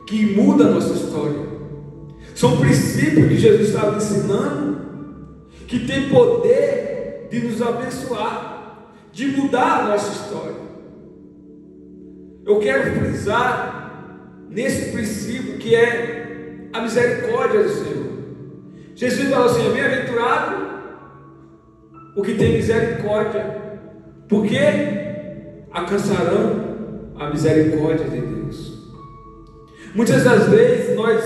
que muda a nossa história. São princípios que Jesus estava ensinando, que tem poder de nos abençoar, de mudar a nossa história. Eu quero frisar nesse princípio que é a misericórdia do Senhor. Jesus falou assim: bem-aventurado o que tem misericórdia, porque alcançarão a misericórdia de Deus. Muitas das vezes nós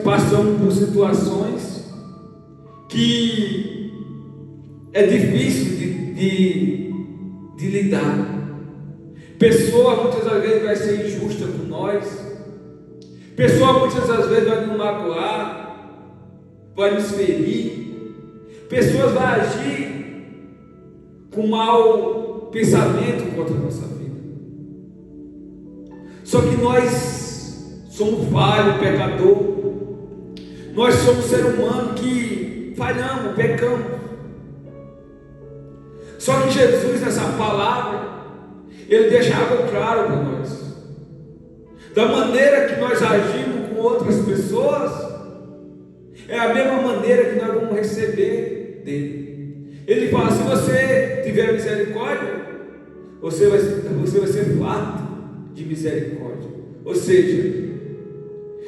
passamos por situações que é difícil de lidar. Pessoa muitas das vezes vai ser injusta com nós. Pessoa muitas das vezes vai nos magoar, vai nos ferir. Pessoas vão agir com mau pensamento contra a nossa vida. Só que nós somos falhos, pecador. Nós somos ser humano que falhamos, pecamos. Só que Jesus, nessa palavra, Ele deixa algo claro para nós. Da maneira que nós agimos com outras pessoas, é a mesma maneira que nós vamos receber dele. Ele fala: se você tiver misericórdia, você vai ser farto de misericórdia. Ou seja,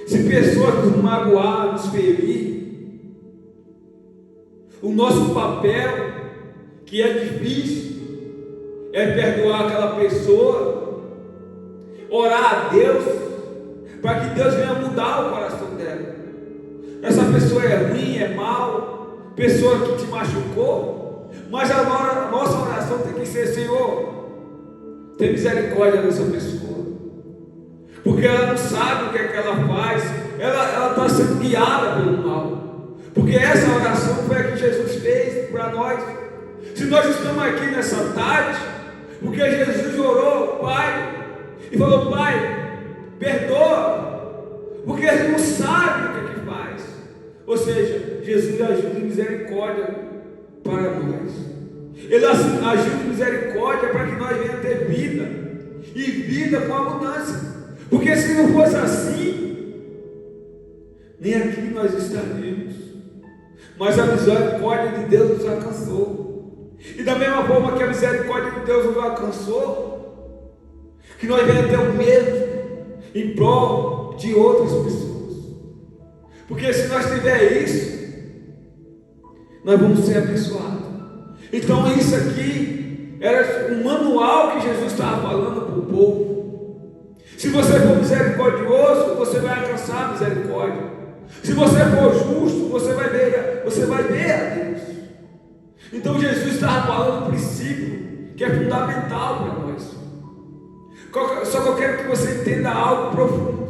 se pessoas nos magoar, nos ferir, o nosso papel, que é difícil, é perdoar aquela pessoa, orar a Deus, para que Deus venha mudar o coração dela. Essa pessoa é ruim, é mal, pessoa que te machucou, mas a nossa oração tem que ser: Senhor, tem misericórdia dessa pessoa, porque ela não sabe o que é que ela faz, ela está sendo guiada pelo mal, porque essa oração foi a que Jesus fez para nós. Se nós estamos aqui nessa tarde, porque Jesus orou, Pai, e falou: Pai, perdoa, porque ele não sabe o que é que faz. Ou seja, Jesus agiu de misericórdia para nós. Ele agiu de misericórdia para que nós venhamos ter vida, e vida com abundância. Porque se não fosse assim, nem aqui nós estaríamos. Mas a misericórdia de Deus nos alcançou. E da mesma forma que a misericórdia de Deus nos alcançou, que nós venhamos ter o mesmo em prol de outras pessoas. Porque se nós tiver isso, nós vamos ser abençoados. Então isso aqui era um manual que Jesus estava falando para o povo. Se você for misericordioso, você vai alcançar a misericórdia. Se você for justo, você vai ver a Deus. Então Jesus estava falando um princípio que é fundamental para nós. Só que eu quero que você entenda algo profundo.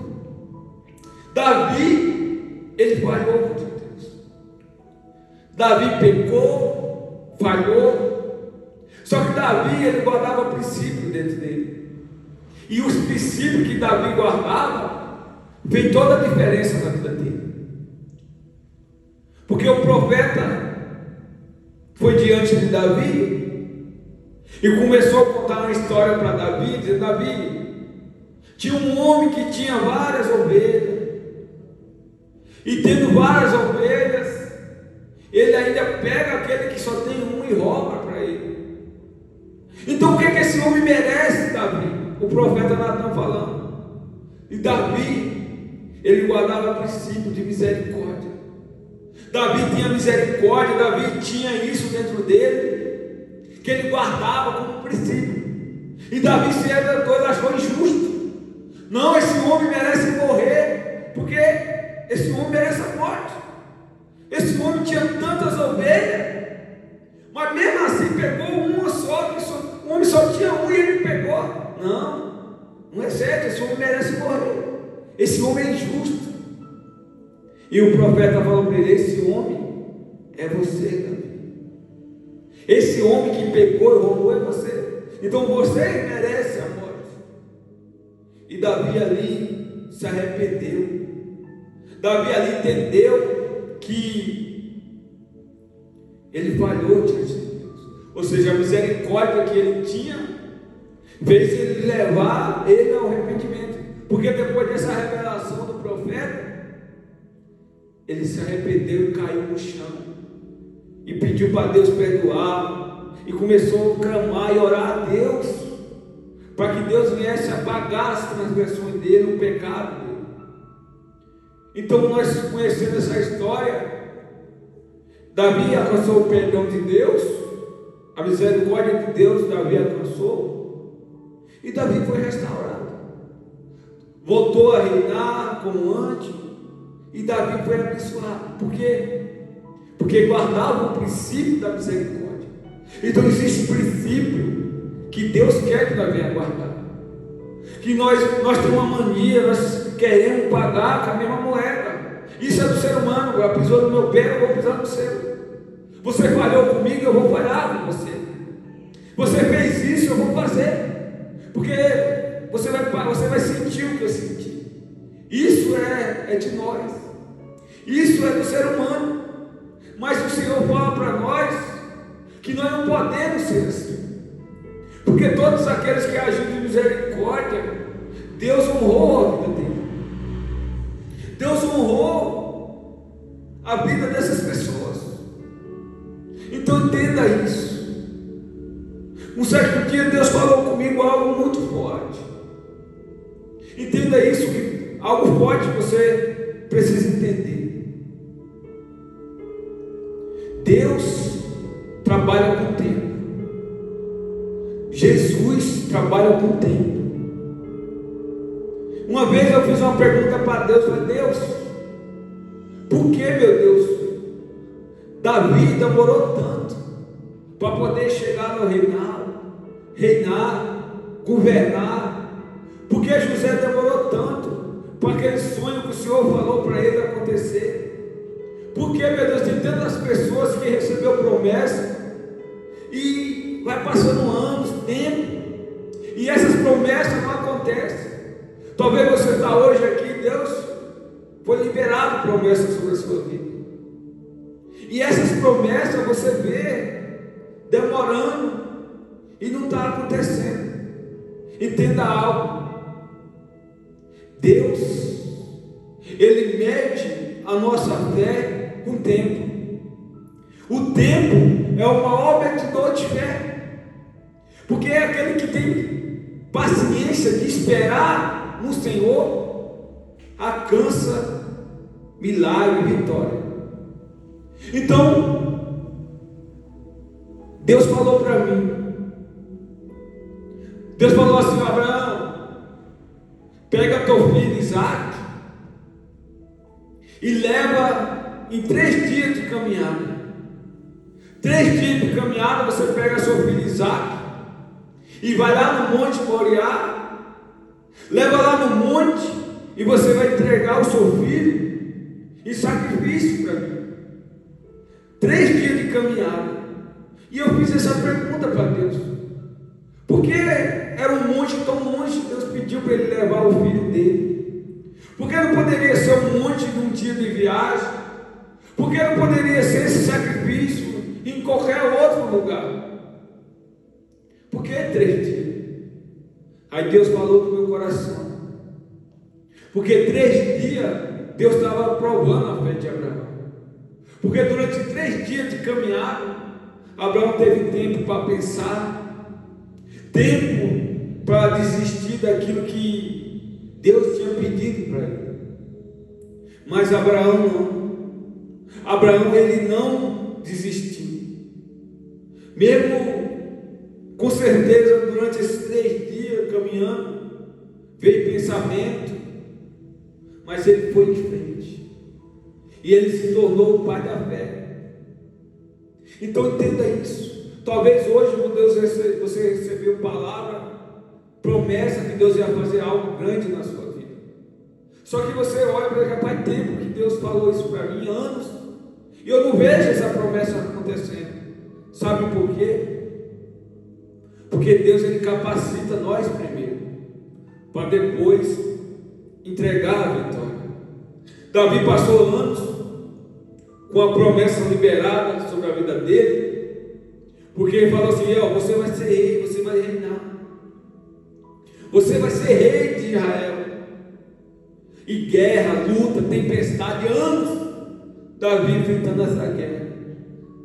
Davi, ele falhou contra Deus. Davi pecou, falhou. Só que Davi, ele guardava princípios dentro dele. E os princípios que Davi guardava fez toda a diferença na vida dele. Porque o profeta foi diante de Davi e começou a contar uma história para Davi, dizendo: Davi, tinha um homem que tinha várias ovelhas, e tendo várias ovelhas, ele ainda pega aquele que só tem um e rouba para ele. Então o que é que esse homem merece, Davi? O profeta Natan falando. E Davi, ele guardava princípio de misericórdia. Davi tinha misericórdia, Davi tinha isso dentro dele, que ele guardava como princípio. E Davi se levantou e achou injusto. Não, esse homem merece morrer, porque esse homem merece a morte. Esse homem tinha tantas ovelhas, mas mesmo assim pegou uma só, o homem só tinha um e ele pegou. Não é certo, esse homem merece morrer. Esse homem é injusto. E o profeta falou para ele: esse homem é você, Davi. Esse homem que pegou e roubou é você. Então você merece a morte. E Davi ali se arrependeu. Davi ali entendeu que ele falhou diante de Deus. Ou seja, a misericórdia que ele tinha fez ele levar ele ao arrependimento. Porque depois dessa revelação do profeta, ele se arrependeu e caiu no chão. E pediu para Deus perdoar. E começou a clamar e orar a Deus, para que Deus viesse apagar as transgressões dele, o pecado dele. Então nós conhecendo essa história, Davi alcançou o perdão de Deus, a misericórdia de Deus, Davi alcançou, e Davi foi restaurado, voltou a reinar como antes, e Davi foi abençoado. Por quê? Porque guardava o princípio da misericórdia. Então existe um princípio que Deus quer que nós venhamos guardar, que nós temos uma mania, nós queremos pagar com a mesma moeda. Isso é do ser humano. Ela pisou no meu pé, eu vou pisar no seu. Você falhou comigo, eu vou falhar com você. Você fez isso, eu vou fazer, porque você vai sentir o que eu senti. Isso é de nós, isso é do ser humano. Mas o Senhor fala para nós que nós não podemos ser assim, porque todos aqueles que agiram de misericórdia, Deus honrou a vida dele, Deus honrou a vida dessas pessoas. Então entenda isso. Um certo dia Deus falou comigo algo muito forte. Entenda isso, que algo forte você precisa entender. Deus trabalha com o tempo. Jesus trabalha com o tempo. Uma vez eu fiz uma pergunta para Deus, falei: Deus, por que, meu Deus, Davi demorou tanto para poder chegar no reinar, governar? Por que José demorou tanto para aquele sonho que o Senhor falou para ele acontecer? Por que, meu Deus, tem tantas pessoas que recebeu promessa e vai passando anos, tempo, e essas promessas não acontecem? Talvez você está hoje aqui, Deus foi liberado promessas sobre a sua vida, e essas promessas você vê demorando e não está acontecendo. Entenda algo: Deus, Ele mede a nossa fé com o tempo. O tempo é o maior medidor de fé, porque é aquele que tem paciência de esperar no Senhor alcança milagre e vitória. Então Deus falou para mim, Deus falou assim: Abraão, pega teu filho Isaac e leva em 3 dias de caminhada. 3 dias de caminhada, você pega seu filho Isaac e vai lá no Monte Moriá, leva lá no monte e você vai entregar o seu filho em sacrifício para mim. 3 dias de caminhada. E eu fiz essa pergunta para Deus, porque era um monte tão longe. Deus pediu para ele levar o filho dele. Porque não poderia ser um monte de um dia de viagem? Porque não poderia ser esse sacrifício em qualquer outro lugar? Por que 3 dias? Aí Deus falou no meu coração, porque 3 dias Deus estava provando a fé de Abraão. Porque durante 3 dias de caminhada, Abraão teve tempo para pensar, tempo para desistir daquilo que Deus tinha pedido para ele. Mas Abraão não. Abraão, ele não desistiu. Mesmo com certeza durante esses 3 dias caminhando, veio pensamento, mas ele foi em frente. E ele se tornou o pai da fé. Então entenda isso. Talvez hoje, meu Deus, você recebeu palavra, promessa que Deus ia fazer algo grande na sua vida. Só que você olha para já faz tempo que Deus falou isso para mim, anos, e eu não vejo essa promessa acontecendo. Sabe por quê? Porque Deus, ele capacita nós primeiro, para depois entregar a vitória. Davi passou anos com a promessa liberada sobre a vida dele, porque ele falou assim: você vai ser rei, você vai reinar. Você vai ser rei de Israel. E guerra, luta, tempestade, anos Davi enfrentando essa guerra.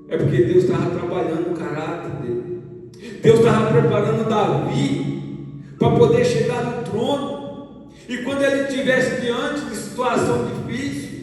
É porque Deus estava trabalhando o caráter dele. Deus estava preparando Davi para poder chegar no trono. E quando ele estivesse diante de situação difícil,